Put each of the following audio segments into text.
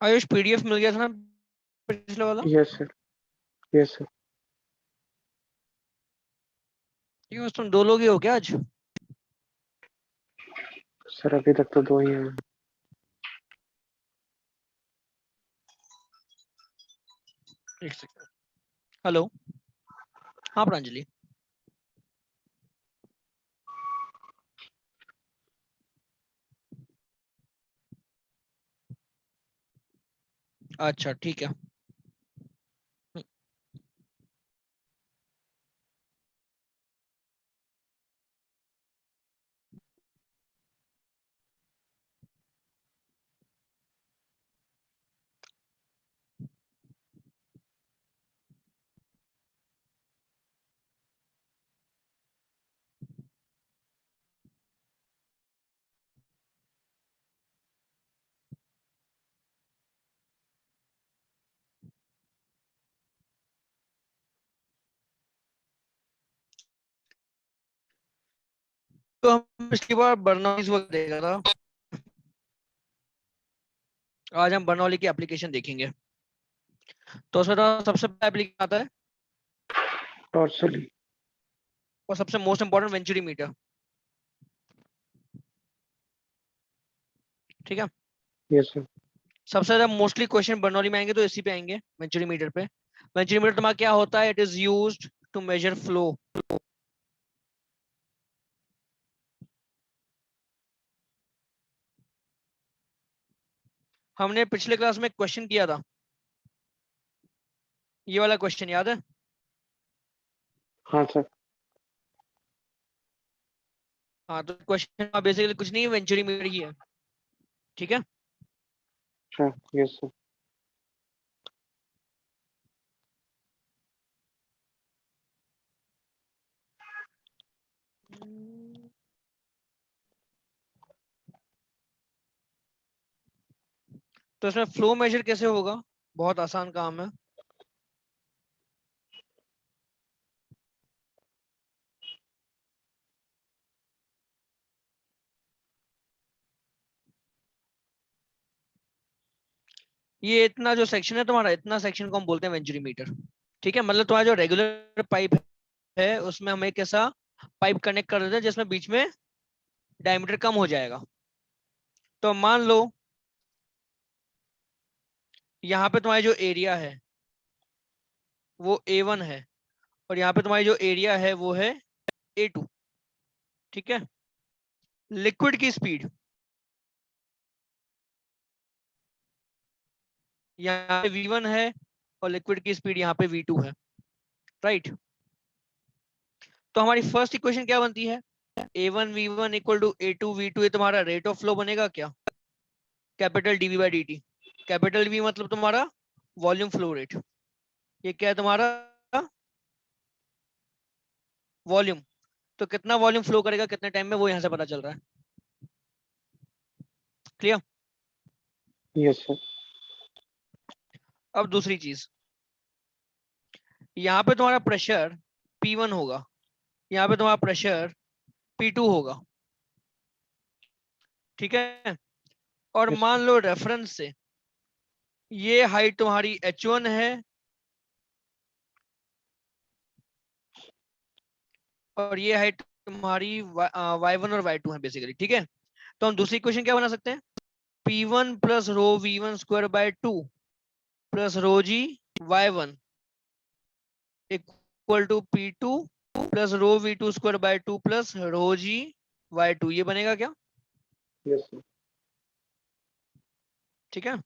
Ayush PDF मिल गया था ना पिछले वाला? Yes sir, yes sir. क्यों तुम 2 लोग ही हो क्या आज? सर अभी तक तो 2 ही हैं। एक सेकंड। हेलो। हाँ प्रांजलि। अच्छा ठीक है। तो हम पिछली बार बर्नौलीज वगैरह देखा था, आज हम बर्नौली की एप्लीकेशन देखेंगे। तो सर सबसे पहला एप्लीकेशन आता है टॉर्सली। और सबसे मोस्ट इंपॉर्टेंट वेंचुरी मीटर। ठीक है। Yes sir. सबसे ज्यादा मोस्टली क्वेश्चन बर्नौली में आएंगे तो इसी पे आएंगे, वेंचुरी मीटर पे। वेंचुरी मीटर तुम्हारा क्या होता है? It is used to measure flow. हमने पिछले क्लास में क्वेश्चन किया था, ये वाला क्वेश्चन याद है? हाँ सर। हाँ तो क्वेश्चन बेसिकली कुछ नहीं है, वेंचुरी मीटर ही है। ठीक है। अच्छा, यस सर। तो इसमें फ्लो मेजर कैसे होगा? बहुत आसान काम है। ये इतना जो सेक्शन है तुम्हारा, इतना सेक्शन को हम बोलते हैं वेंचुरी मीटर। ठीक है, मतलब तुम्हारा जो रेगुलर पाइप है उसमें हम एक ऐसा पाइप कनेक्ट कर देते हैं जिसमें बीच में डायमीटर कम हो जाएगा। तो मान लो यहाँ पे तुम्हारी जो एरिया है वो A1 है, और यहाँ पे तुम्हारी जो एरिया है वो है A2। ठीक है। लिक्विड की स्पीड यहाँ पे V1 है और लिक्विड की स्पीड यहाँ पे V2 है। राइट। तो हमारी फर्स्ट इक्वेशन क्या बनती है? A1 V1 equal to A2 V2। ये तुम्हारा रेट ऑफ फ्लो बनेगा क्या? Capital DV by D T. Capital V मतलब तुम्हारा वॉल्यूम फ्लो रेट। ये क्या है तुम्हारा? वॉल्यूम। तो कितना वॉल्यूम फ्लो करेगा कितने टाइम में, वो यहां से पता चल रहा है। क्लियर? Yes sir. अब दूसरी चीज, यहाँ पे तुम्हारा प्रेशर P1 होगा, यहाँ पे तुम्हारा प्रेशर P2 होगा। ठीक है। और यस मान सर। लो रेफरेंस से ये हाइट तुम्हारी H1 है और ये हाइट तुम्हारी Y1 और Y2 है बेसिकली। ठीक है। तो हम दूसरी इक्वेशन क्या बना सकते हैं? P1 plus rho V1 square by 2 plus rho g Y1 equal to P2 plus rho V2 square by 2 plus rho g Y2। ये बनेगा क्या? Yes sir. ठीक है।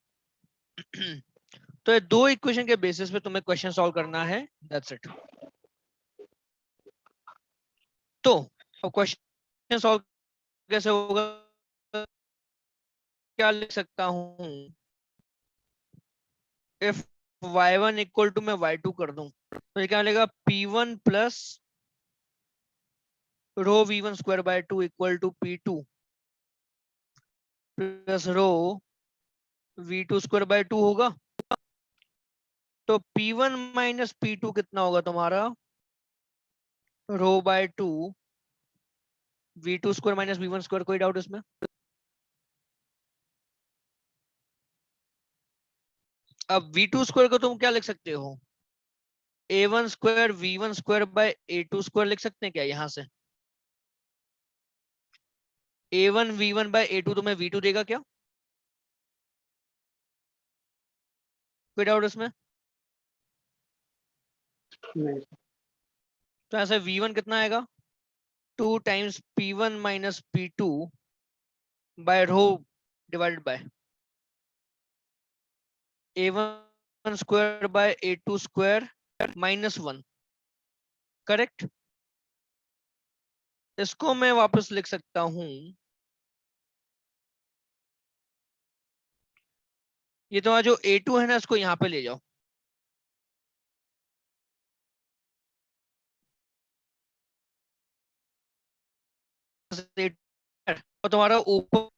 तो ये 2 इक्वेशन के बेसिस पे तुम्हें क्वेश्चन सॉल्व करना है। That's it. तो अब क्वेश्चन सॉल्व कैसे होगा? क्या लिख सकता हूं? इफ y1 इक्वल टू मैं y2 कर दूं तो ये क्या मिलेगा? P1 plus rho V1 square by 2 equal to P2 plus rho V2 square by 2 होगा। तो P1 माइनस P2 कितना होगा तुम्हारा? Rho by 2 V2 square minus V1 square. कोई डाउट इसमें? अब v2 स्क्वायर को तुम क्या लिख सकते हो, a1 square v1 square by a2 square लिख सकते हैं क्या यहाँ से? a1 v1 बाय a2 तुम्हें v2 देगा क्या? कोई डाउट इसमें? नहीं तो ऐसे v1 कितना आएगा, 2 times p1 minus p2 by rho divided by a1 square by a2 square minus 1, correct? इसको मैं वापस लिख सकता हूं, ये तुम्हारा जो a2 है ना, इसको यहाँ पे ले जाओ, और तुम्हारा ऊपर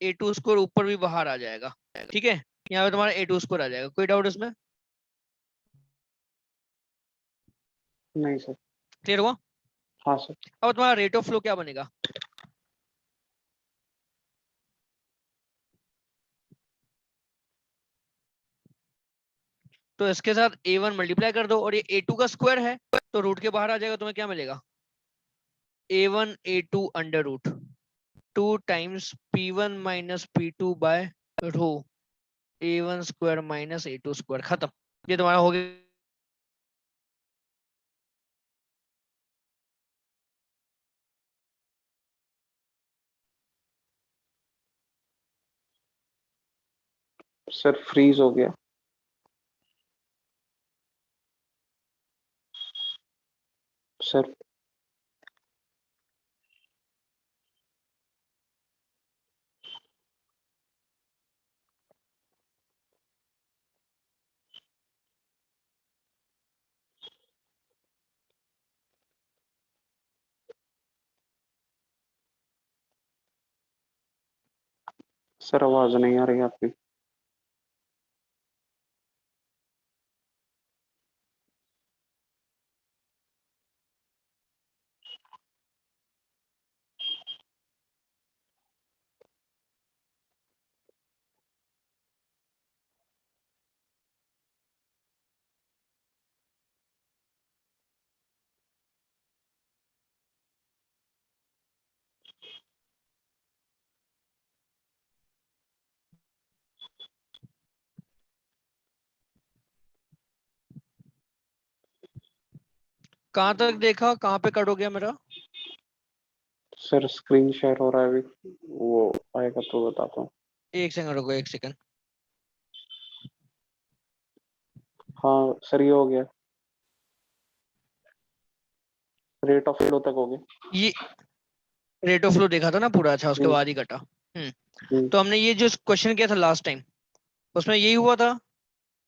a2 स्कोर ऊपर भी बाहर आ जाएगा, ठीक है? यहाँ पे तुम्हारा a2 स्कोर आ जाएगा। कोई डाउट इसमें? नहीं सर। क्लियर हुआ? हाँ सर। अब तुम्हारा रेट ऑफ फ्लो क्या बनेगा? तो इसके साथ a1 मल्टीप्लाई कर दो, और ये a2 का स्क्वायर है तो रूट के बाहर आ जाएगा, तुम्हें क्या मिलेगा, a1 a2 under root 2 times p1 minus p2 by rho a1 square minus a2 square, खत्म। ये तुम्हारा हो गया। सर फ्रीज हो गया। सर सर आवाज नहीं आ रही आपकी। कहां तक देखा, कहां पे कट हो गया मेरा? सर स्क्रीन शेयर हो रहा है अभी, वो आएगा तो बताता हूँ। एक सेकंड रुको, एक सेकंड। हाँ सर ये हो गया। रेट ऑफ फ्लो तक हो गया। ये रेट ऑफ फ्लो देखा था ना पूरा, अच्छा उसके हम्म, बाद ही कटा। हम्म, तो हमने ये जो क्वेश्चन किया था लास्ट टाइम, उसमें यही हुआ था।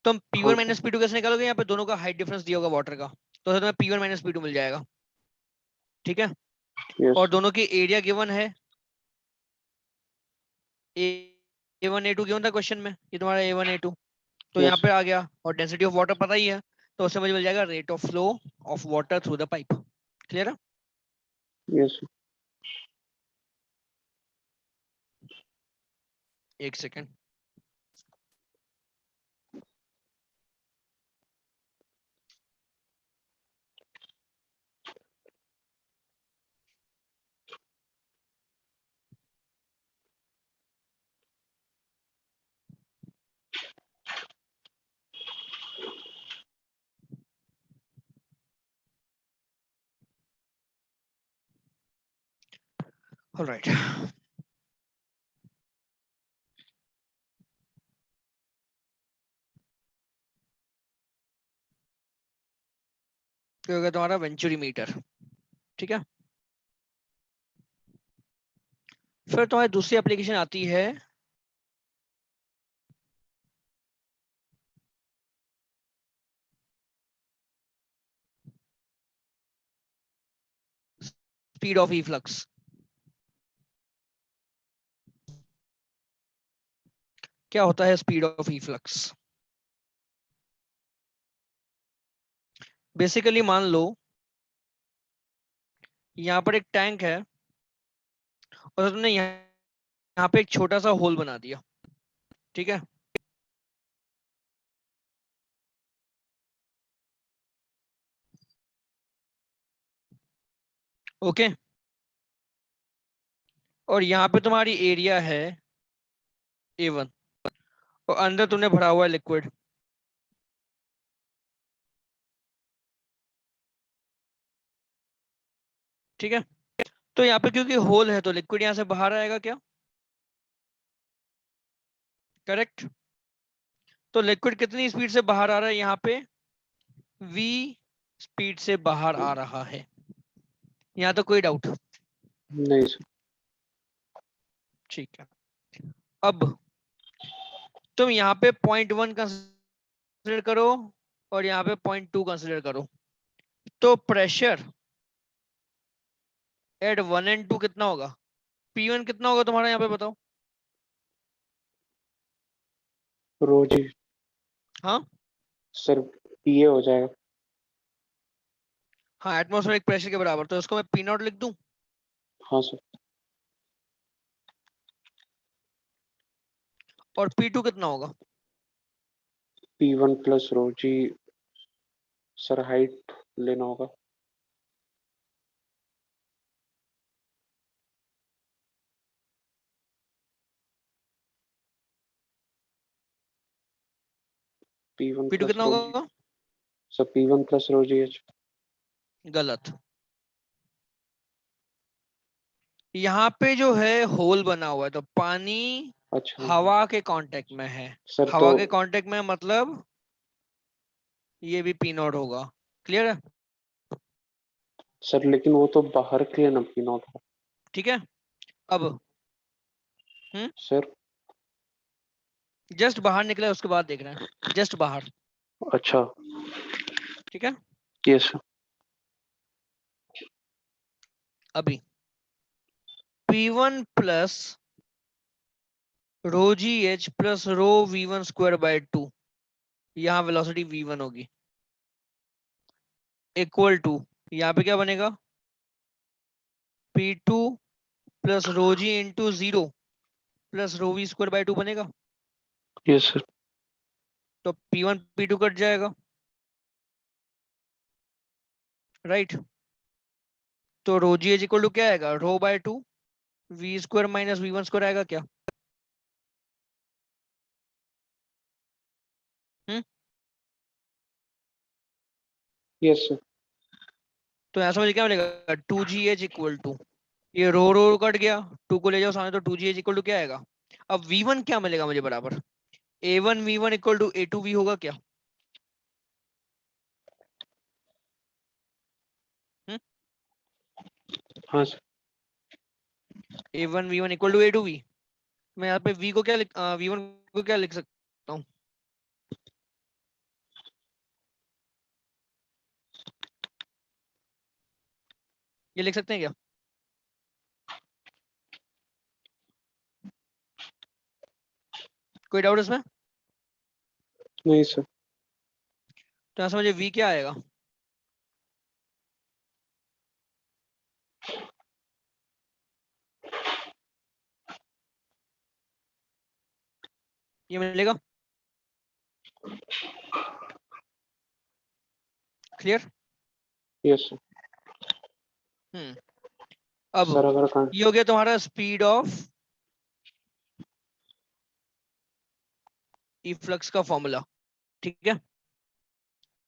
तो हम हाँ P1 सर। माइनस P2 कैसे निकालोगे, यहाँ पे दोनों का हाइट डिफरेंस दिया होगा वाटर का, तो तुम्हें P1 माइनस P2 मिल जाएगा, ठीक है? यस। और दोनों की एरिया गिवन है, A1 A2 गिवन था क्वेश्चन में, ये तुम्हारा A1 A2, तो यहाँ यस। पे आ गया। और डेंसिटी ऑफ वाटर पता ही है, तो उससे मुझे मिल जाएगा rate of flow of water through the pipe. Clear है? यस। एक सेकेंड। ऑलराइट, तो हो गया तुम्हारा वेंचुरी मीटर, ठीक है? फिर तुम्हारी दूसरी एप्लीकेशन आती है स्पीड ऑफ ई फ्लक्स। क्या होता है speed of E flux? Basically मान लो यहाँ पर एक टैंक है, और तुमने यहाँ पे एक छोटा सा होल बना दिया, ठीक है? ओके। और यहाँ पे तुम्हारी एरिया है A1 और अंदर तुमने भरा हुआ है लिक्विड। ठीक है, तो यहाँ पे क्योंकि होल है तो लिक्विड यहाँ से बाहर आएगा क्या? करेक्ट। तो लिक्विड कितनी स्पीड से बाहर आ रहा है यहाँ पे? v स्पीड से बाहर आ रहा है। यहाँ तो कोई डाउट? नहीं सर। ठीक है। अब तुम यहाँ पे .1 कंसिडर करो और यहाँ पे .2 कंसिडर करो, तो प्रेशर एट 1 एंड 2 कितना होगा? P1 कितना होगा तुम्हारा यहाँ पे बताओ? रोजी हाँ सर पीए हो जाएगा। हाँ, एटमॉस्फेरिक प्रेशर के बराबर, तो उसको मैं P0 लिख दूं। हाँ सर। और P2 कितना होगा? P1 प्लस रोजी सर हाइट लेना होगा। P1 P2 प्लस कितना रोजी होगा? सर P1 प्लस रोजी एच। गलत। यहाँ पे जो है होल बना हुआ है तो पानी अच्छा हवा के कांटेक्ट में है। सर तो हवा के कांटेक्ट में मतलब ये भी P0 होगा। क्लियर है? सर लेकिन वो तो बाहर के लिए ना P0 था। ठीक है। अब सर जस्ट बाहर निकला उसके बाद देख रहे हैं, जस्ट बाहर। अच्छा ठीक है। Yes sir. अभी P1 plus rho g H plus rho V1 square by 2, यहाँ वेलोसिटी V1 होगी, इक्वल टू यहाँ पे क्या बनेगा? P2 plus rho g into 0 plus rho V square by 2 बनेगा। Yes sir. तो P1 P2 कट जाएगा, राइट? तो rho g h equal to क्या आएगा? Rho by 2 V square minus V1 square आएगा क्या? Hmm yes sir. तो यहाँ समझ क्या मिलेगा? 2GH इक्वल टू, ये रो कट गया, 2 को ले जाओ सामने, तो 2GH इक्वल टू क्या आएगा? अब V1 क्या मिलेगा मुझे बराबर? A1 V1 equal to A2 V होगा क्या? हम्म हाँ sir. A1 V1 equal to A2 V। मैं यहाँ पे V को क्या V1 को क्या लिख सकता हूँ? ये लिख सकते हैं क्या? कोई डाउट इसमें? नहीं सर। तो यहाँ से मुझे V क्या आएगा? ये मिलेगा। क्लियर? Yes sir. हम्म अब सर अगर कं- ये हो गया तुम्हारा स्पीड ऑफ इफ्लक्स का फॉर्मूला। ठीक है।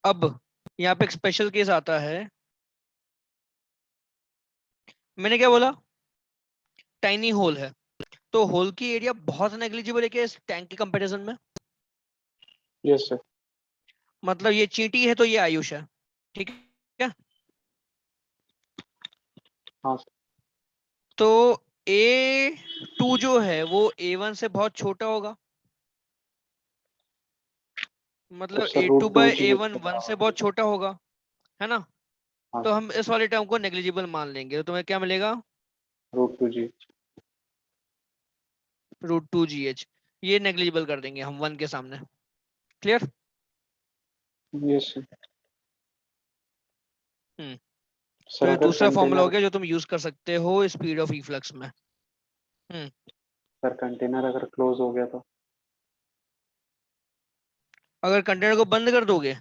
अब यहाँ पे एक स्पेशल केस आता है। मैंने क्या बोला? टाइनी होल है, तो होल की एरिया बहुत नेग्लिजिबल है क्या इस टैंक के कंपैरिजन में? Yes sir. मतलब ये चींटी है तो ये आयुष है। ठीक है। हाँ सर। तो A2 जो है वो A1 से बहुत छोटा होगा, तो मतलब sir A2 root two by g h A1 के 1 से बराबर। बहुत छोटा होगा, है ना? हाँ तो सर। हम इस वाले टर्म को नेग्लिजिबल मान लेंगे, तो तुम्हें क्या मिलेगा? रूट 2 जी। √2GH। ये नेग्लिजिबल कर देंगे हम 1 के सामने। क्लियर? Yes sir. हम्म तो सर ये अगर दूसरा फॉर्मूला हो कंटेनर गया जो तुम यूज कर सकते हो स्पीड ऑफ इफ्लक्स में। हम्म सर कंटेनर अगर क्लोज हो गया तो अगर कंटेनर को बंद कर दोगे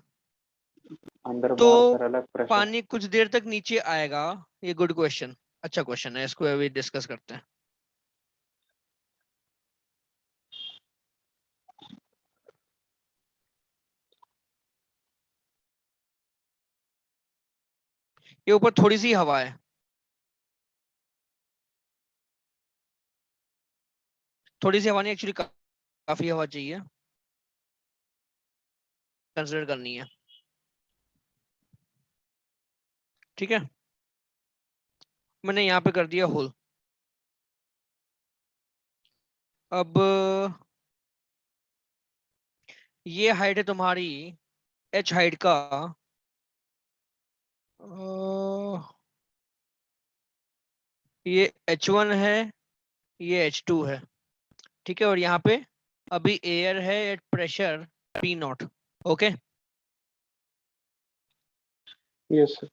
अंदर तो बाहर सर अलग प्रेशर। पानी कुछ देर तक नीचे आएगा। ये गुड क्वेश्चन, अच्छा क्वेश्चन है, इसको अभी डिस्कस करते हैं। ये ऊपर थोड़ी सी हवा है, थोड़ी सी हवा नहीं एक्चुअली, काफी हवा चाहिए, कंसिडर करनी है। ठीक है, मैंने यहाँ पे कर दिया होल। अब ये हाइट है तुम्हारी एच हाइट का, ये H1 है, ये H2 है। ठीक है, और यहाँ पे अभी एयर है at pressure P0। Okay, yes sir.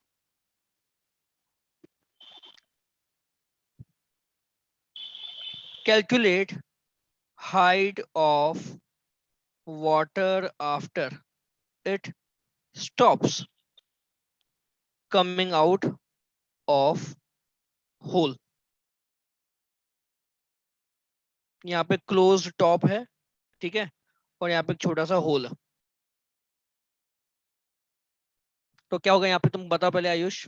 Calculate height of water after it stops coming out of hole. यहाँ पे क्लोज्ड टॉप है, ठीक है, और यहाँ पे एक छोटा सा होल है। तो क्या होगा यहाँ पे, तुम बताओ पहले आयुष।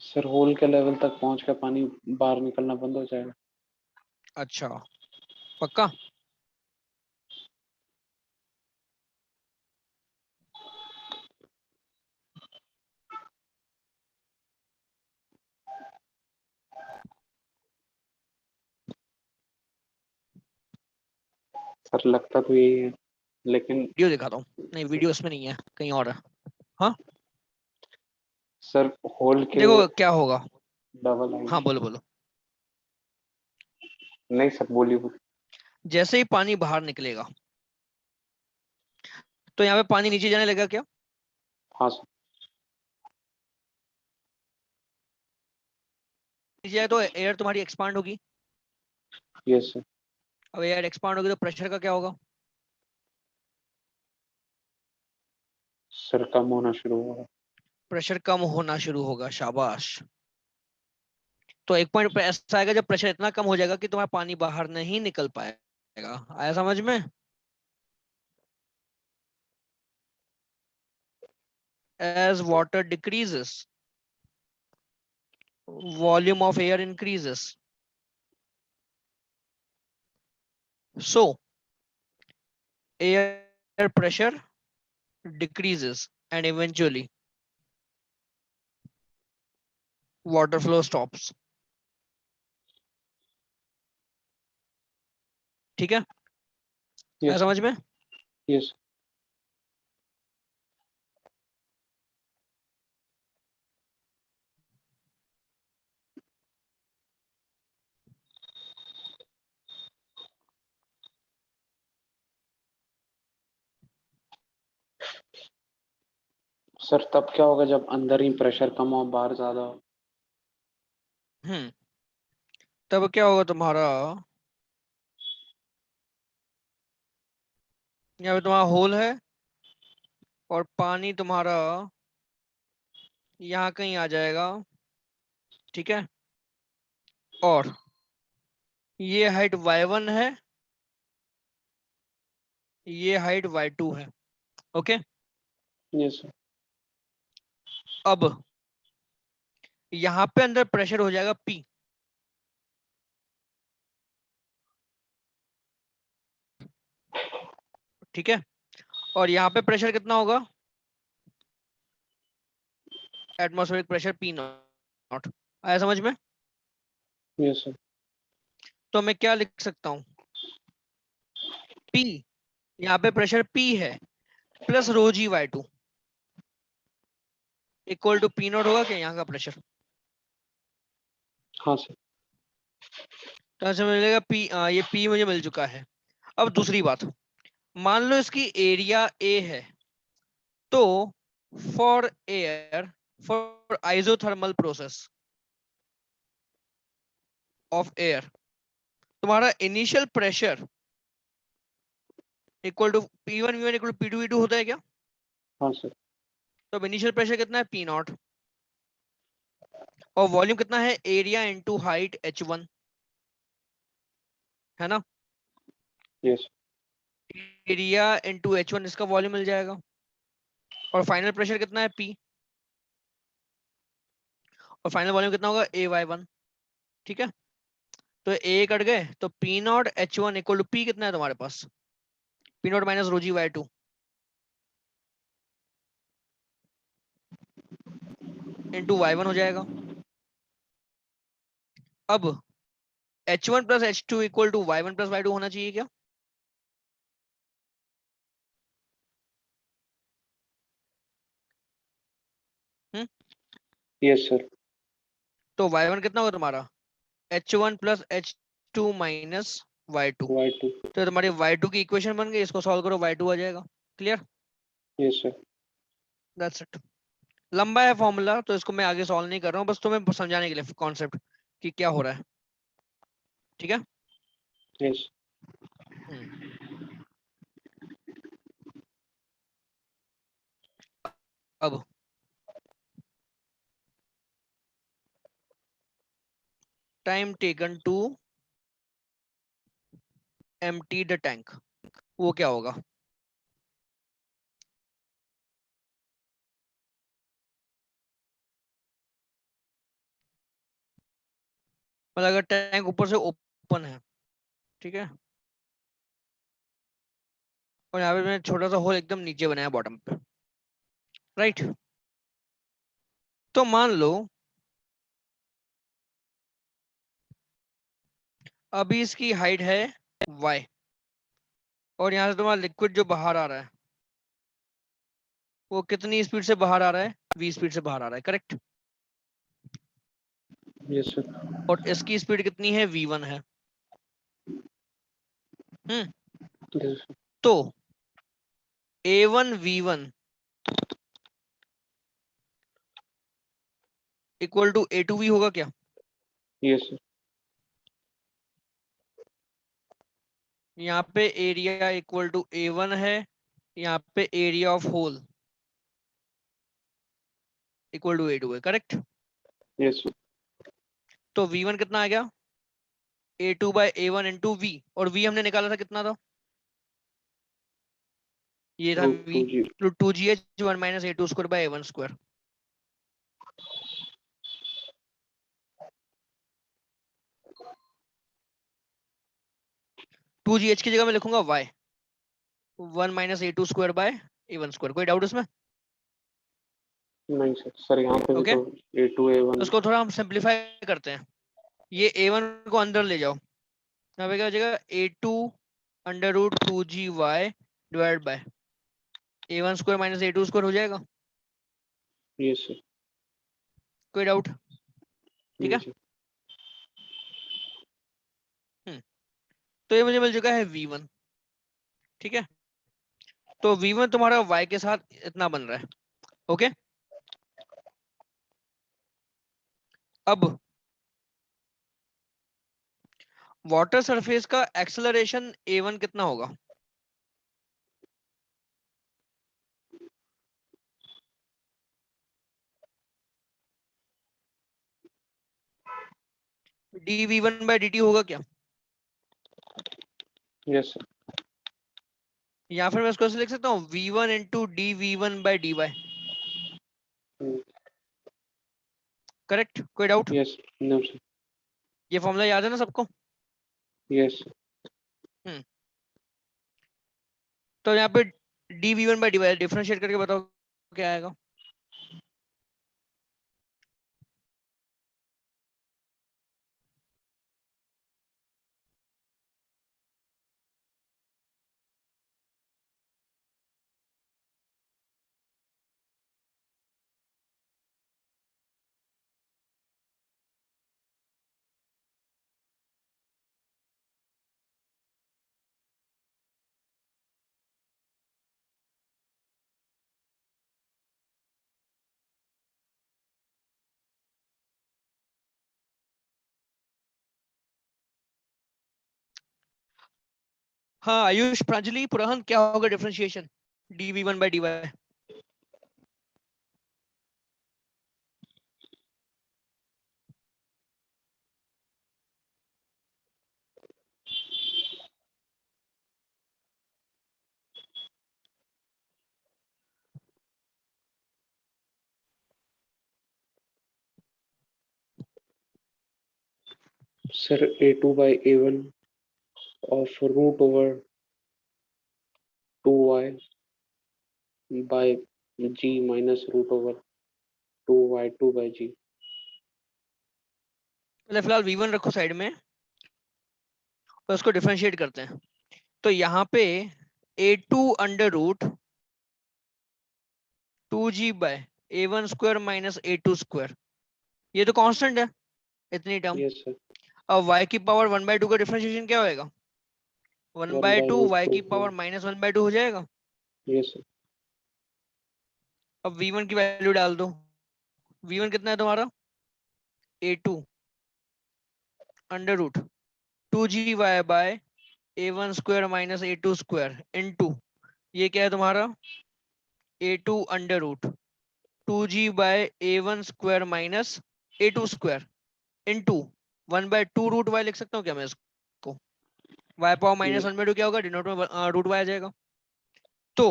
सर होल के लेवल तक पहुंच कर पानी बाहर निकलना बंद हो जाएगा। अच्छा, पक्का? सर लगता तो यही है, लेकिन वीडियो दिखाता हूँ, नहीं वीडियो इसमें नहीं है, कहीं और है। हाँ, सर होल के देखो क्या होगा। डबल हाँ आएंगे। बोलो बोलो। नहीं सर, बोलिए बोलिए। जैसे ही पानी बाहर निकलेगा तो यहाँ पे पानी नीचे जाने लगेगा क्या? हाँ सर। नीचे जाए तो एयर तुम्हारी एक्सपांड होगी। Yes sir. अब एयर एक्सपांड होगी तो प्रेशर का क्या होगा? सर कम होना शुरू होगा। प्रेशर कम होना शुरू होगा, शाबाश। तो एक पॉइंट पे ऐसा आएगा जब प्रेशर इतना कम हो जाएगा कि तुम्हारा पानी बाहर नहीं निकल पाएगा। आया समझ में? as water decreases, volume of air increases, so air pressure decreases and eventually water flow stops। ठीक है, आया यस समझ में? यस। सर तब क्या होगा जब अंदर ही प्रेशर कम हो बाहर ज्यादा हो? हम्म, तब क्या होगा तुम्हारा, यहाँ पे तुम्हारा होल है और पानी तुम्हारा यहाँ कहीं आ जाएगा। ठीक है, और ये हाइट y1 है, ये हाइट y2 है। Okay, yes sir. अब यहाँ पे अंदर प्रेशर हो जाएगा P। ठीक है, और यहाँ पे प्रेशर कितना होगा? Atmospheric pressure P0। आया समझ में? Yes sir. तो मैं क्या लिख सकता हूँ, P, यहाँ पे प्रेशर P है plus rho g y2 equal to P0 होगा क्या यहाँ का प्रेशर? हाँ सर। तो ऐसे मिलेगा P, ये P मुझे मिल चुका है। अब दूसरी बात, मान लो इसकी एरिया A है, तो for air, for isothermal process of air, तुम्हारा initial pressure equal to P1 V1 equal to P2 V2 होता है क्या? हाँ सर। तो अब इनिशियल प्रेशर कितना है पी नॉट, और वॉल्यूम कितना है एरिया इनटू हाइट h1, है ना। यस। एरिया इनटू h1 इसका वॉल्यूम मिल जाएगा, और फाइनल प्रेशर कितना है P, और फाइनल वॉल्यूम कितना होगा AY1। ठीक है, तो ए कट गए, तो P naught H1 equal to P कितना है तुम्हारे पास, P naught minus rho g Y2 into Y1 हो जाएगा। अब H1 plus H2 equal to Y1 plus Y2 होना चाहिए क्या। Hmm, yes sir. तो Y1 कितना होगा तुम्हारा H1 plus H2 minus Y2। Y2। तो तुम्हारी Y2 की इक्वेशन बन गई, इसको सॉल्व करो Y2 आ जाएगा। Clear, yes sir. That's it. लंबा है फॉर्मूला, तो इसको मैं आगे सॉल्व नहीं कर रहा हूँ, बस तुम्हें समझाने के लिए कॉन्सेप्ट कि क्या हो रहा है। ठीक है। यस। हम्म, अब time taken to empty the tank, वो क्या होगा। मतलब अगर टैंक ऊपर से ओपन है, ठीक है, और यहाँ पे मैंने छोटा सा होल एकदम नीचे बनाया बॉटम पे, राइट। तो मान लो अभी इसकी हाइट है y, और यहाँ से तुम्हारा लिक्विड जो बाहर आ रहा है वो कितनी स्पीड से बाहर आ रहा है, v स्पीड से बाहर आ रहा है, करेक्ट। Yes sir. और इसकी स्पीड कितनी है v1 है। हम्म, यस सर। तो a1 v1 equal to a2 v होगा क्या। Yes sir. यहाँ पे एरिया इक्वल टू a1 है, यहाँ पे area of hole equal to a2 है, करेक्ट। Yes sir. तो v1 कितना आ गया a2 by a1 into v, और v हमने निकाला था कितना था, ये था रूट v, टू जी। तो 2gh 1 minus a2 square by a1 square. 2gh की जगह मैं लिखूंगा y 1 minus a2 square by a1 square. कोई डाउट इसमें। नहीं सर, सर यहाँ पे भी ओके, तो A2 A1। उसको थोड़ा हम सिंप्लीफाई करते हैं, ये a1 को अंदर ले जाओ, यहाँ पे क्या हो जाएगा a2 under root 2gy divide by a1 square minus a2 square हो जाएगा। Yes sir. कोई डाउट। ठीक नहीं है। सर। हम्म, तो ये मुझे मिल चुका है v1। ठीक है, तो v1 तुम्हारा y के साथ इतना बन रहा है। ओके, अब वाटर सरफेस का एक्सेलरेशन a1 कितना होगा। dv1 बाई dt होगा क्या, यस सर। या फिर मैं इसको ऐसे लिख सकता हूँ v1 into D V one by D Y, correct. कोई डाउट। यस। No sir. ये फॉर्मूला याद है ना सबको। यस। हम्म, तो यहाँ पे D V one by D Y differentiate करके बताओ क्या आएगा। हाँ आयुष प्रांजलि पुरहन, क्या होगा differentiation D V one by D Y. Sir A2/A1 of root over 2y by g minus root over 2y2 by g। पहले फिलहाल v1 रखो साइड में और उसको डिफरेंशिएट करते हैं। तो यहाँ पे a2 under root 2g by a1 square minus a2 square, ये तो कांस्टेंट है इतनी टर्म। Yes sir. अब y की पावर 1/2 का डिफरेंशिएशन क्या होएगा? 1/2 y की 1/√2। पावर -1/2 हो जाएगा। Yes sir. अब v1 की वैल्यू डाल दो। v1 कितना है तुम्हारा? a2 under root 2g y by a1 square minus a2 square into ये क्या है तुम्हारा? a2 under root 2g by a1 square minus a2 square into 1/2 root y लिख सकता हूँ क्या मैं इसको? y पावर -1/2 क्या होगा? डिनोमिनेटर में रूट y आ जाएगा। तो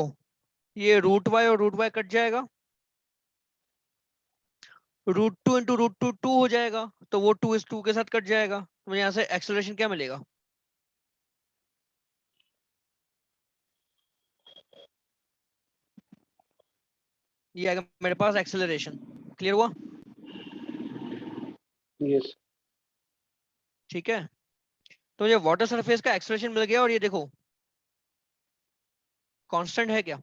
ये रूट y और रूट y कट जाएगा, √2 इंटू √2 2 हो जाएगा, तो वो 2 इस 2 के साथ कट जाएगा। तो मुझे यहाँ से एक्सेलरेशन क्या मिलेगा? ये आएगा मेरे पास एक्सेलरेशन। क्लियर हुआ? यस। ठीक है, तो ये वाटर सरफेस का एक्सेलरेशन मिल गया। और ये देखो कांस्टेंट है क्या?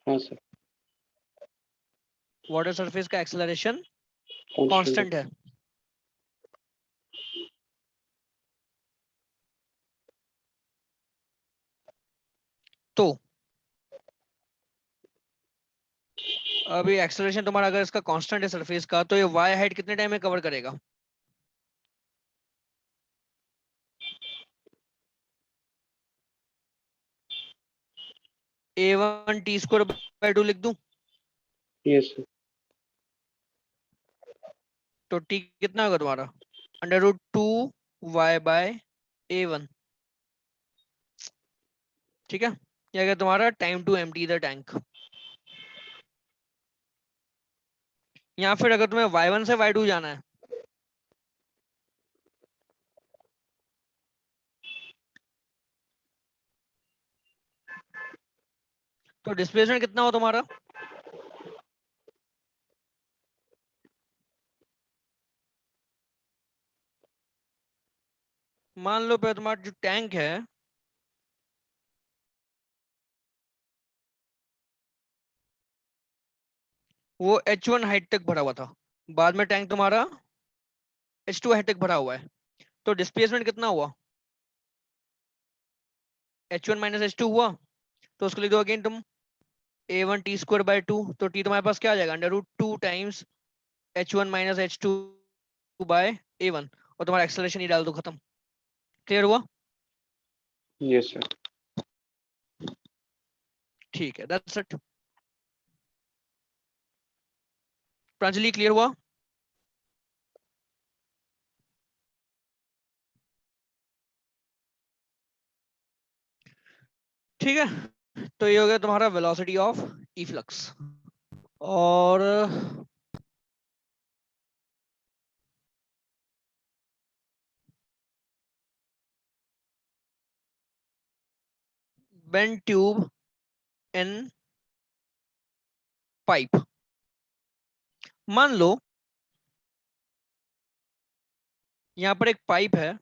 हाँ सर। वाटर सरफेस का एक्सेलरेशन कांस्टेंट है। कांस्टेंट है। तो अभी एक्सेलरेशन तुम्हारा अगर इसका कांस्टेंट है सरफेस का, तो ये वाई हाइट कितने टाइम में कवर करेगा? a1 t स्क्वायर बाय 2 लिख दूं? Yes sir. तो t कितना होगा तुम्हारा? √2 y बाय a1। ठीक है, ये अगर तुम्हारा time to empty the tank. या फिर अगर तुम्हें y1 से y2 जाना है, तो डिस्प्लेसमेंट कितना हो तुम्हारा? मान लो पे तुम्हारा जो टैंक है वो h1 हाइट तक भरा हुआ था, बाद में टैंक तुम्हारा h2 हाइट तक भरा हुआ है, तो डिस्प्लेसमेंट कितना हुआ? h1 माइनस h2 हुआ। तो उसको लिख दो अगेन तुम a1 t स्क्वायर बाय 2। तो t तुम्हारे पास क्या आ जाएगा? √2 times h1 minus h2 bye a1, और तुम्हारा एक्सेलरेशन ही डाल दो, खत्म। क्लियर हुआ? Yes sir. ठीक है, दैट्स इट। प्रांजलि क्लियर हुआ? ठीक है, तो ये हो गया तुम्हारा वेलोसिटी ऑफ इफ्लक्स। और बेंड ट्यूब इन पाइप। मान लो यहाँ पर एक पाइप है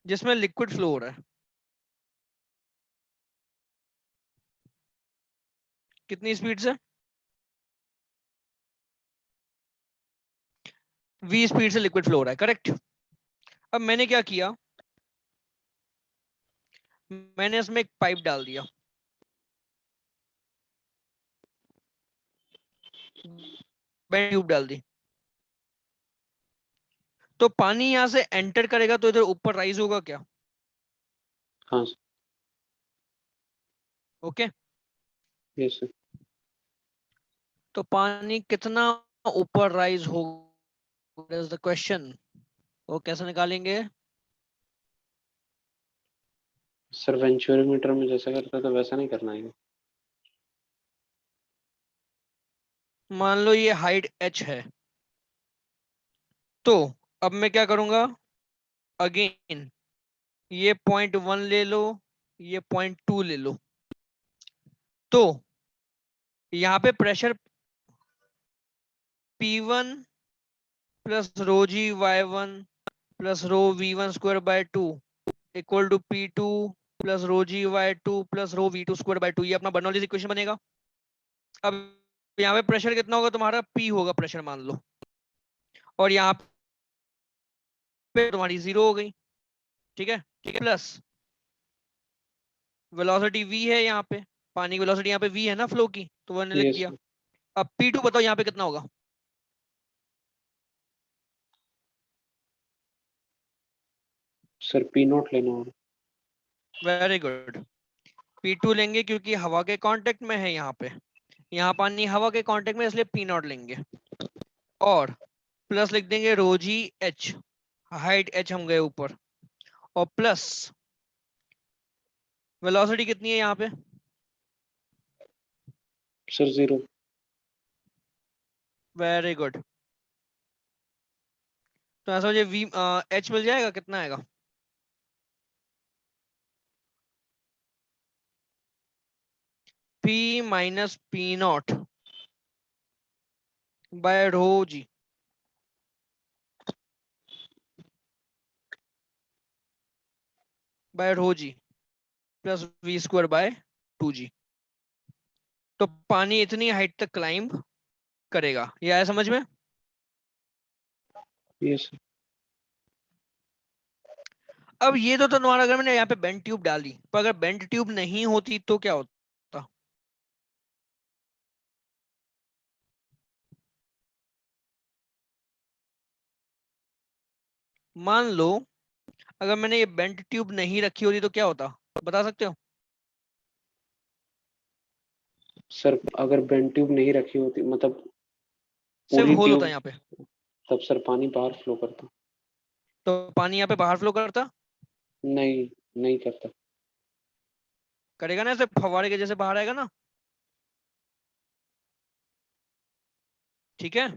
जिसमें लिक्विड फ्लो हो रहा है। कितनी स्पीड से? v स्पीड से लिक्विड फ्लो हो रहा है, करेक्ट। अब मैंने क्या किया, मैंने इसमें एक पाइप डाल दिया, बेंड ट्यूब डाल दी। तो पानी यहां से एंटर करेगा तो इधर ऊपर राइज होगा क्या? हाँ सर। Okay, yes sir. तो पानी कितना ऊपर राइज होगा इज द क्वेश्चन। वो कैसे निकालेंगे? सर वेंचुरोमीटर में जैसा करता है तो वैसा नहीं करना है। मान लो ये हाइट h है, तो अब मैं क्या करूंगा, अगेन ये 0.1 ले लो, ये 0.2 ले लो। तो यहाँ पे pressure P1 plus rho g Y1 plus rho V1 square by 2 equal to P2 plus rho g Y2 plus rho V2 square by 2, ये अपना बर्नौलीज इक्वेशन बनेगा। अब यहाँ पे प्रेशर कितना होगा तुम्हारा, P होगा प्रेशर मान लो, और यहाँ पे तुम्हारी 0 हो गई। ठीक है, प्लस वेलोसिटी V है यहाँ पे, पानी की वेलोसिटी यहाँ पे V है ना फ्लो की, तो वो लिख यस दिया। अब P2 बताओ यहाँ पे कितना होगा। सर, पी नॉट लेना होगा। वेरी गुड, P2 लेंगे क्योंकि हवा के कांटेक्ट में है यहाँ पे, यहाँ पानी हवा के कांटेक्ट में, इसलिए P नॉट लेंगे। और प्लस लिख देंगे रो जी H, हाइट H हम गए ऊपर, और प्लस वेलोसिटी कितनी है यहाँ पे, सर, 0। Very good. तो ऐसा मुझे V H मिल जाएगा, कितना आएगा, P minus P naught by rho g, by rho g plus V square by 2G। तो पानी इतनी हाइट तक क्लाइंब करेगा, ये आया समझ में। यस। अब ये तो तुम्हारा, अगर मैंने यहाँ पे बेंड ट्यूब डाली, पर अगर बेंड ट्यूब नहीं होती तो क्या होता, मान लो अगर मैंने ये बेंड ट्यूब नहीं रखी होती तो क्या होता, बता सकते हो। सर, अगर बेंड ट्यूब नहीं रखी होती, मतलब सिर्फ पूरी होल होता ट्यूब, यहाँ पे, तब सर पानी बाहर फ्लो करता। तो पानी यहाँ पे बाहर फ्लो करता, नहीं, नहीं करता। करेगा ना, ऐसे फव्वारे के जैसे बाहर आएगा ना। ठीक है,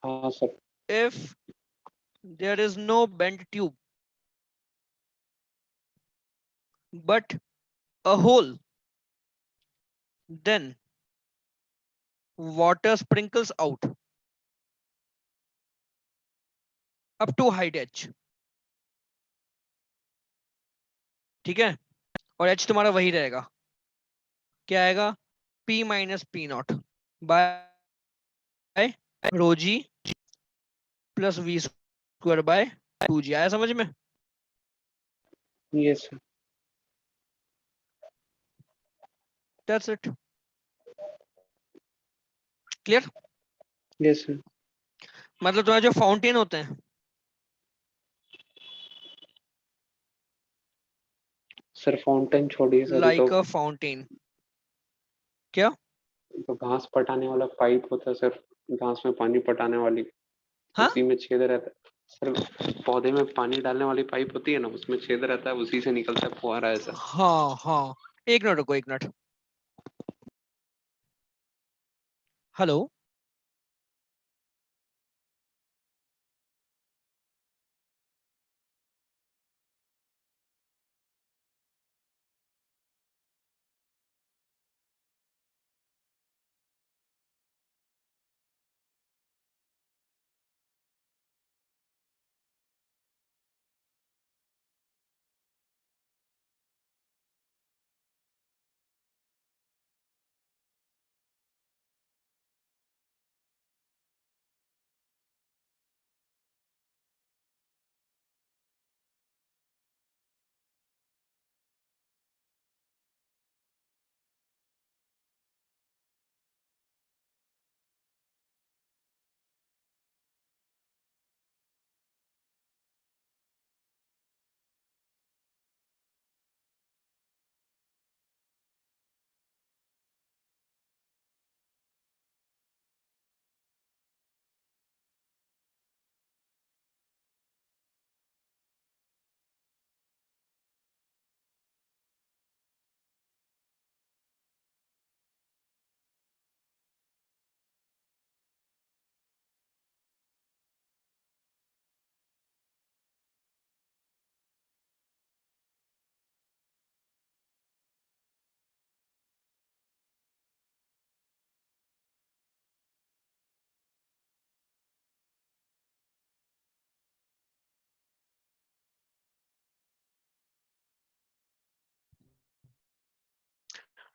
हाँ sir. If there is no bend tube but a hole, then water sprinkles out up to height H। ठीक है, और H तुम्हारा वही रहेगा, क्या आएगा, P minus P naught by rho g plus V square by 2G। आया समझ में। Yes sir. That's it, clear. Yes sir. मतलब तुम्हारे जो फाउंटेन होते हैं, सर, फाउंटेन छोड़िए सर, ये लाइक अ फाउंटेन, क्या, तो घास पटाने वाला पाइप होता है सर। घास में पानी पटाने वाली, हाँ उसी में छेद रहता है सर। पौधे में पानी डालने वाली पाइप होती है ना, उसमें छेद रहता है, उसी से निकलता है फुहारा ऐसा। हाँ हाँ, एक मिनट रुको, एक मिनट, हेलो।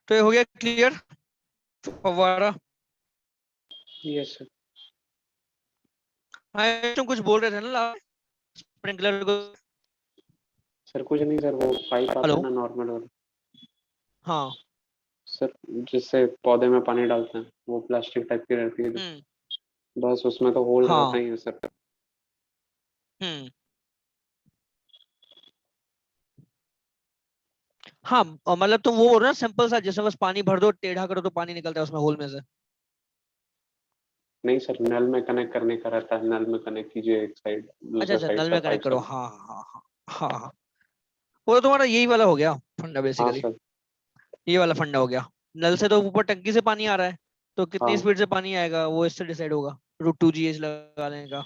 तो ये हो गया क्लियर फव्वारा। Yes sir. हाँ तुम कुछ बोल रहे थे ना स्प्रिंकलर को। सर कुछ नहीं सर, वो पाइप आता है हेलो। ना नॉर्मल वाला हाँ। सर, जिससे पौधे में पानी डालते हैं, वो प्लास्टिक टाइप की रहती है जो, हम्म। बस उसमें तो होल रहता हाँ। ही है सर। हम्म। हाँ मतलब तुम वो बोल रहे हो ना सिंपल सा, जैसे बस पानी भर दो टेढ़ा करो तो पानी निकलता है उसमें होल में से। नहीं सर, नल में कनेक्ट करने का रहता है, नल में कनेक्ट कीजिए एक साइड, अच्छा दूसरे अच्छा, साइड नल से में पाइप कनेक्ट करो, सब। हाँ हाँ हाँ। हाँ हाँ। वो तो तुम्हारा यही वाला हो गया फंडा हाँ बेसिकली। सर। ये वाला फंडा हो गया। नल से तो ऊपर टंकी से पानी आ रहा है, तो कितनी हाँ। स्पीड से पानी आएगा वो इससे डिसाइड होगा, √2 GH लगा लेने का।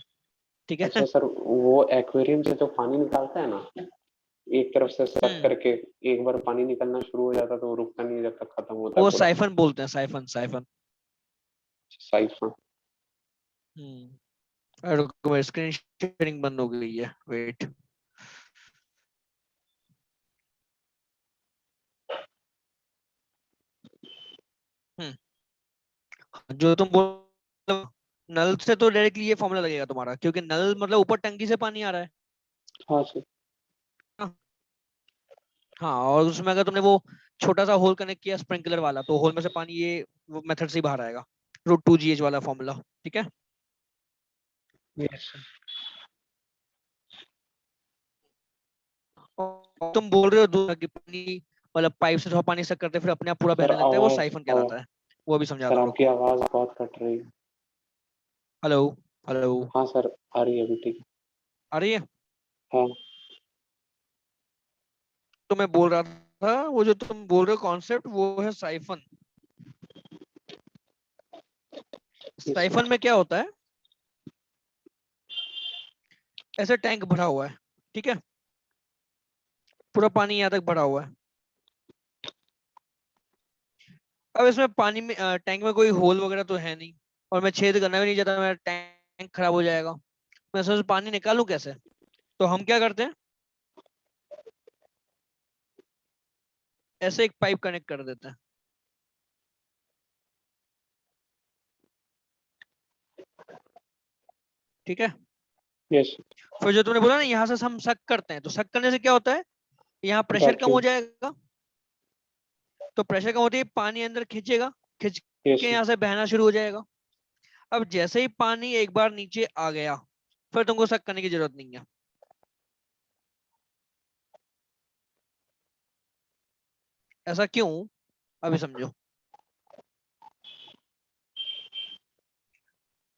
ठीक है। अच्छा सर, वो एक्वेरियम से जो पानी निकालता है ना, एक तरफ से सक हम्म। करके, एक बार पानी निकलना शुरू हो जाता तो वो रुकता नहीं जब तक खत्म होता है वो पूरा। साइफन बोलते हैं, साइफन साइफन। साइफन। रुको मेरी स्क्रीन शेयरिंग बंद हो गई है, वेट। जो तुम बोल, नल से तो डायरेक्टली ये फॉर्मूला लगेगा तुम्हारा, क्योंकि नल मतलब ऊपर टंकी से पानी आ रहा है। हाँ सर। हाँ। हाँ, और उसमें अगर तुमने वो छोटा सा होल कनेक्ट किया स्प्रिंकलर वाला, तो होल में से पानी ये वो मेथड से ही बाहर आएगा, √2 GH वाला फॉर्मूला। ठीक है। Yes sir. और तुम बोल रहे हो दूर कि पानी मतलब पाइप से थोड़ा पानी सक करते फिर अपने आप पूरा सर बहने लगता है, वो आवाज साइफन आवाज कहलाता है। वो अभी सर समझाता हूँ, आपकी रुको। आवाज बहुत कट रही है। हेलो। हेलो। हाँ सर, आ रही है अभी, ठीक है। आ रही है। हाँ। तो मैं बोल रहा था वो जो तुम बोल रहे हो कॉन्सेप्ट, वो है साइफन। Yes sir. साइफन में क्या होता है, ऐसे टैंक भरा हुआ है, ठीक है, पूरा पानी यहाँ तक भरा हुआ है। अब इसमें पानी में टैंक में कोई होल वगैरह तो है नहीं, और मैं छेद करना भी नहीं चाहता, मेरा टैंक खराब हो जाएगा। मैं सोच पानी निकालूं कैसे, तो हम क्या करते हैं, ऐसे एक पाइप कनेक्ट कर देते हैं। ठीक है। यस। फिर जो तुमने बोला ना यहाँ से हम सक करते हैं, तो सक करने से क्या होता है, यहाँ प्रेशर कम हो वैक्यूम। जाएगा। तो प्रेशर कम होते ही पानी अंदर खींचेगा, खींच यस के सर। यहाँ से बहना शुरू हो जाएगा। अब जैसे ही पानी एक बार नीचे आ गया, फिर तुमको सक करने की जरूरत नहीं है। ऐसा क्यों, अभी समझो।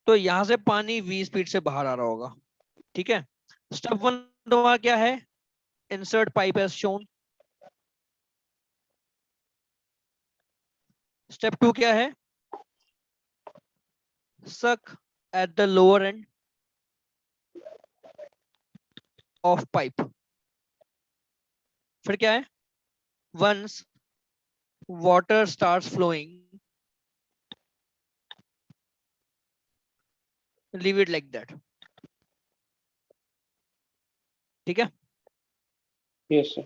तो यहाँ से पानी v स्पीड से बाहर आ रहा होगा। ठीक है। स्टेप 1 तुम्हारा क्या है, insert pipe as shown. Step 2 क्या है, suck at the lower end of pipe। फिर क्या है, once water starts flowing, leave it like that। ठीक है। Yes sir.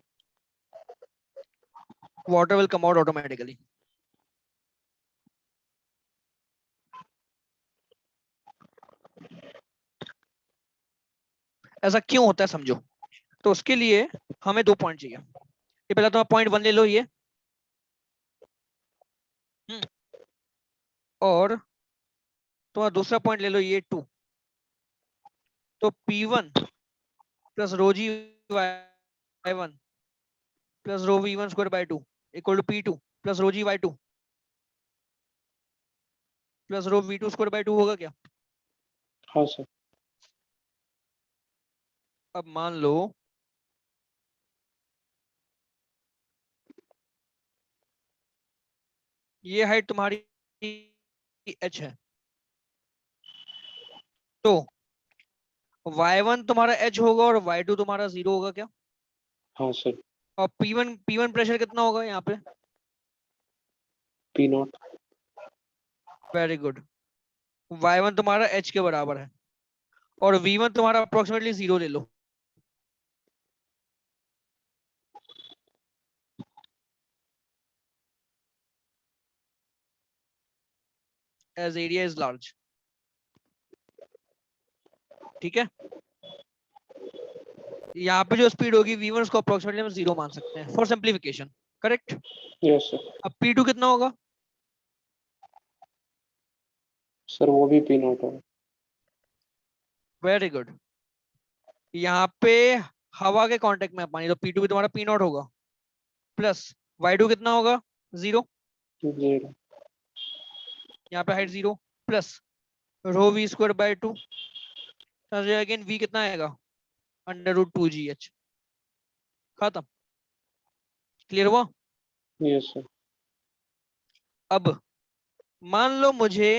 water will come out automatically। ऐसा क्यों होता है समझो। तो उसके लिए हमें 2 पॉइंट चाहिए। ये पहला तुम्हारा पॉइंट 1 ले लो ये। हम्म, और तुम्हारा दूसरा पॉइंट ले लो ये 2। तो P1 plus rho g Y one plus rho V1² / 2 equal to P2 plus rho g Y 2 plus rho V2² / 2 होगा क्या। हाँ सर। अब मान लो ये हाइट तुम्हारी h है, तो y1 तुम्हारा h होगा और y2 तुम्हारा 0 होगा क्या। हाँ सर। और P1 प्रेशर कितना होगा यहाँ पे, P0। Very good. y1 तुम्हारा h के बराबर है, और v1 तुम्हारा अप्रोक्सीमेटली 0 ले लो। as area is large. ठीक है, यहाँ पे जो स्पीड होगी v1 उसको अप्रोक्सीमेटली हम 0 मान सकते हैं for simplification, correct. Yes sir. अब p2 कितना होगा? सर वो भी पी नॉट होगा। Very good. यहाँ पे हवा के कांटेक्ट में पानी, तो p2 भी तुम्हारा p नॉट होगा, प्लस y2 कितना होगा? 0। 0। यहाँ पे height 0, plus rho v square by 2, again v कितना आएगा? √2gh। खत्म, क्लियर हुआ? Yes sir. अब मान लो मुझे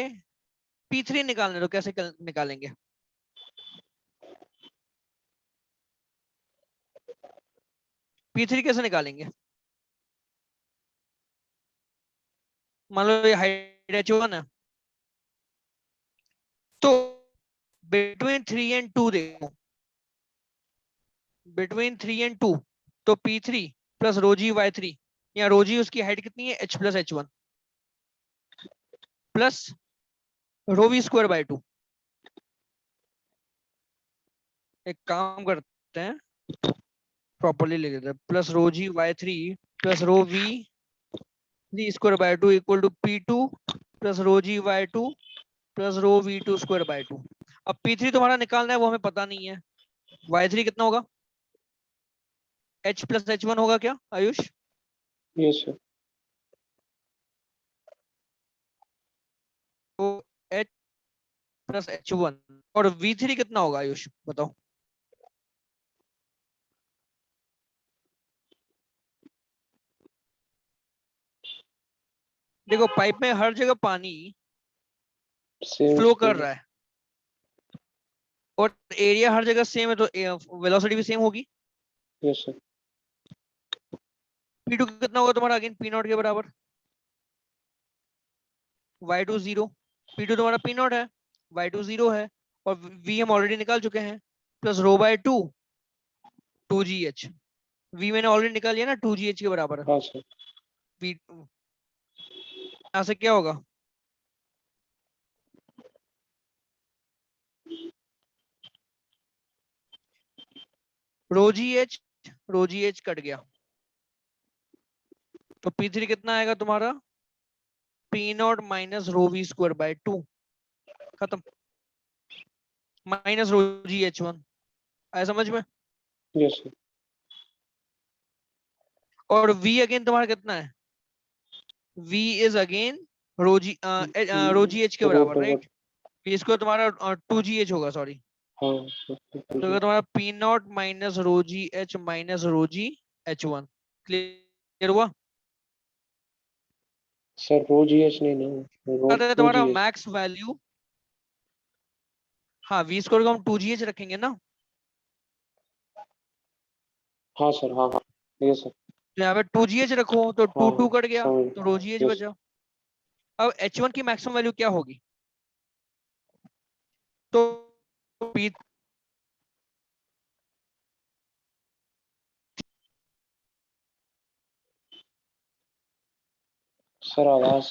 p3 निकालने दो, कैसे निकालेंगे? p3 कैसे निकालेंगे? मान लो ये हाइट h1 है, तो बिटवीन 3 एंड 2 देखो, बिटवीन 3 एंड 2, तो p3 plus rho g y3, या रो जी उसकी हाइट कितनी है? h plus h1 plus rho V square by 2। एक काम करते हैं, प्रॉपर्ली लिख देते हैं, plus rho g y3 plus rho V square by 2 equal to p2 plus rho g y2 plus rho v2 square by 2। अब p3 तुम्हारा निकालना है, वो हमें पता नहीं है। y3 कितना होगा? h प्लस h1 होगा क्या आयुष? Yes sir. तो h प्लस h1, और v3 कितना होगा आयुष बताओ? देखो पाइप में हर जगह पानी सेम फ्लो कर स्पीड। रहा है और एरिया हर जगह सेम है, तो वेलोसिटी भी सेम होगी। Yes sir. p2 कितना होगा तुम्हारा? अगेन p नॉट के बराबर, y2 0, p2 तुम्हारा p नॉट है, y2 0 है, और v हम ऑलरेडी निकाल चुके हैं, plus rho by 2 2gh। v मैंने ऑलरेडी निकाल लिया ना, 2gh के बराबर है हाँ सर। v। यहाँ से क्या होगा? रो जी एच कट गया, तो p3 कितना आएगा तुम्हारा? p naught minus rho V square by 2, खत्म, माइनस रो जी एच 1। आया समझ में? Yes sir. और v अगेन तुम्हारा कितना है? v is again rho g h के रूट बराबर, ओवर। राइट? इसको तुम्हारा 2gh होगा, सॉरी। हाँ तो अगर तुम्हारा p naught minus rho g H minus rho g H 1, clear हुआ? सर रो जी एच नहीं ना, रो आता है टू तुम्हारा जी एच। Max value. हाँ, v स्क्वायर को हम 2gh रखेंगे ना, हाँ सर। हाँ हाँ। Yes sir. तो यहाँ पे 2gh रखो, तो हाँ 2 हाँ कट गया, समझ। तो रो जी एच यस। बचा। अब h1 की मैक्सिमम वैल्यू क्या होगी? तो p सर आवाज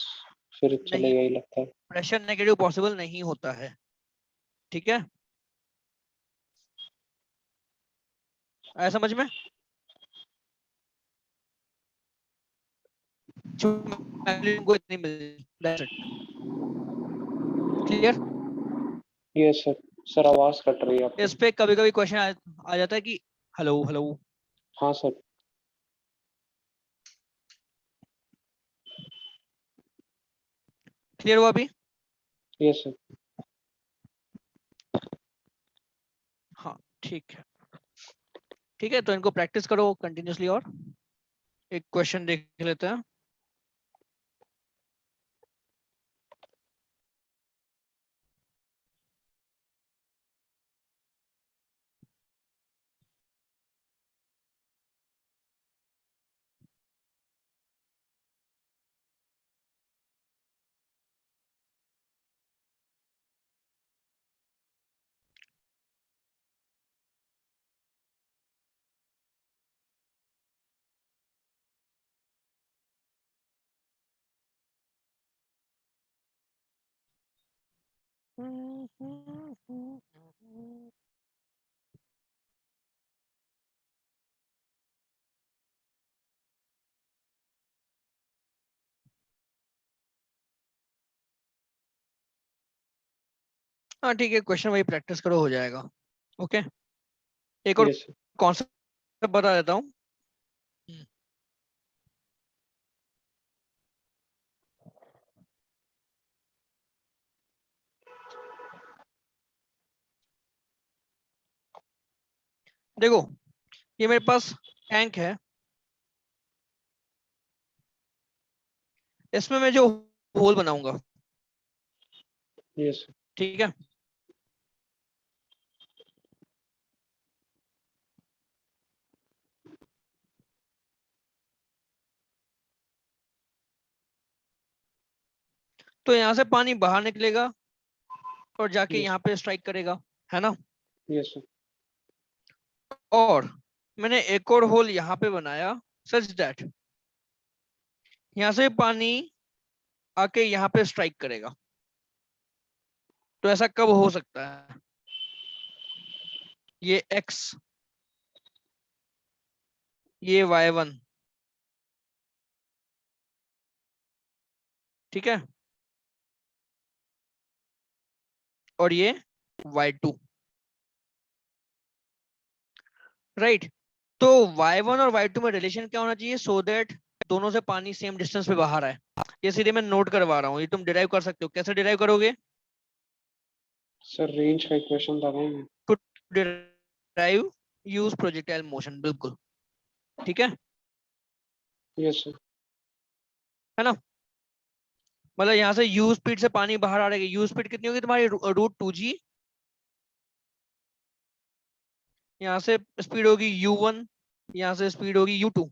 फिर चले नहीं, गई लगता है। प्रेशर नेगेटिव पॉसिबल नहीं होता है, ठीक है? आया समझ में? को इतनी मिल, क्लियर? Yes sir. सर आवाज कट रही है आपकी। इस पे कभी कभी क्वेश्चन आ जाता है कि हेलो हेलो, हाँ सर। क्लियर हुआ अभी? Yes sir. हाँ ठीक है, ठीक है, तो इनको प्रैक्टिस करो कंटिन्यूसली, और एक क्वेश्चन देख लेते हैं। हाँ ठीक है, क्वेश्चन वही प्रैक्टिस करो, हो जाएगा। ओके, एक और यस कॉन्सेप्ट बता देता हूँ। देखो, ये मेरे पास टैंक है, इसमें मैं जो होल बनाऊंगा, यस ठीक है, तो यहाँ से पानी बाहर निकलेगा और जाके यस यहाँ पे स्ट्राइक करेगा, है ना। यस और मैंने एक और होल यहाँ पे बनाया सच दैट यहाँ से पानी आके यहाँ पे स्ट्राइक करेगा। तो ऐसा कब हो सकता है? ये x, ये y1, ठीक है, और ये y2, राइट। तो y1 और y2 में रिलेशन क्या होना चाहिए, सो दैट दोनों से पानी सेम डिस्टेंस पे बाहर आए। ये सीधे मैं नोट करवा रहा हूँ, ये तुम डिराइव कर सकते हो। कैसे डिराइव करोगे? सर रेंज का इक्वेशन लगाएंगे। To derive use projectile motion, बिल्कुल ठीक है। यस सर है ना, मतलब यहाँ से u स्पीड से पानी बाहर आ रहा है। u स्पीड कितनी होगी तुम्हारी, √2g। यहाँ से स्पीड होगी u1, यहाँ से स्पीड होगी u2,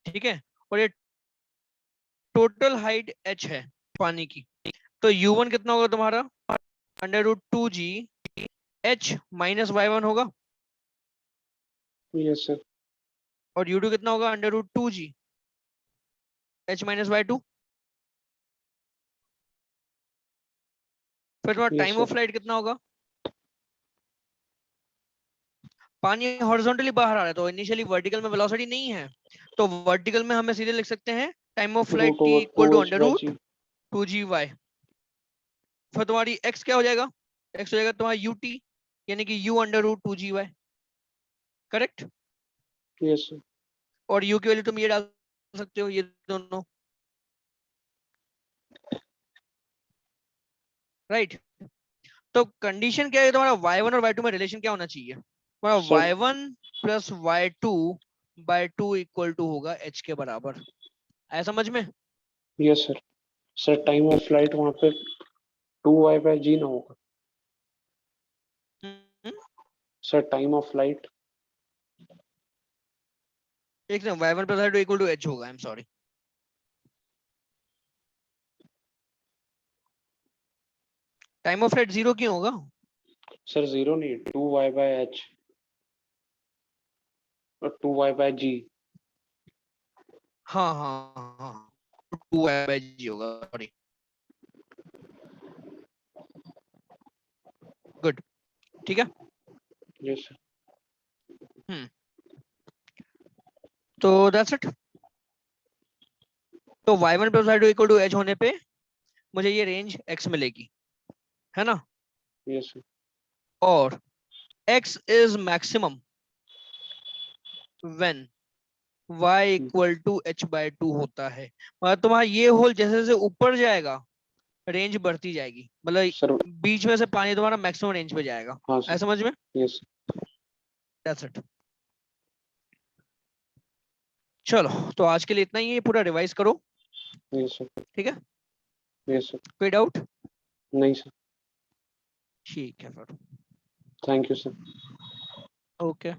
ठीक है। और ये टोटल हाइट h है पानी की। तो u1 कितना होगा तुम्हारा, √2g h माइनस y1 होगा। यस सर और u2 कितना होगा, √2g h माइनस y2। फिर तुम्हारा yes time of sir flight कितना होगा, पानी हॉरिजॉन्टली बाहर आ रहा है तो इनिशियली वर्टिकल में वेलोसिटी नहीं है, तो वर्टिकल में हमें सीधे लिख सकते हैं time of flight root t over equal to two h by g. √2gy। फिर तुम्हारी x क्या हो जाएगा, x हो जाएगा तुम्हारा ut, यानी कि u √2gy, correct. Yes sir और u की वैल्यू तुम ये डाल सकते हो, ये दोनों, राइट। तो कंडीशन क्या है, तुम्हारा y1 और y2 में रिलेशन क्या होना चाहिए, तुम्हारा sir y1 plus y2/2 equal to होगा h के बराबर। आया समझ में? Yes sir sir time of flight वहाँ पे 2y/g ना होगा। हम्म, सर टाइम ऑफ फ्लाइट एक second, y1 plus y2 equal to h होगा, I am sorry. Time of flight 0 क्यों होगा? सर जीरो नहीं 2y/h और 2y/g। हाँ हाँ हाँ, 2y/g होगा, सॉरी, गुड, ठीक है। यस सर हम्म, तो दैट्स इट। तो y1 plus y2 equal to h होने पे मुझे ये रेंज x मिलेगी, है ना। यस सर और x is maximum when y equal to h/2 होता है। मतलब तुम्हारा ये होल जैसे जैसे ऊपर जाएगा रेंज बढ़ती जाएगी, मतलब सर बीच में से पानी तुम्हारा मैक्सिमम रेंज पे जाएगा। हाँ ऐसा सर समझ में? Yes that's it. चलो, तो आज के लिए इतना ही है, पूरा रिवाइज करो, यस सर ठीक है। यस सर कोई डाउट? नहीं सर ठीक है फिर, थैंक यू सर। ओके।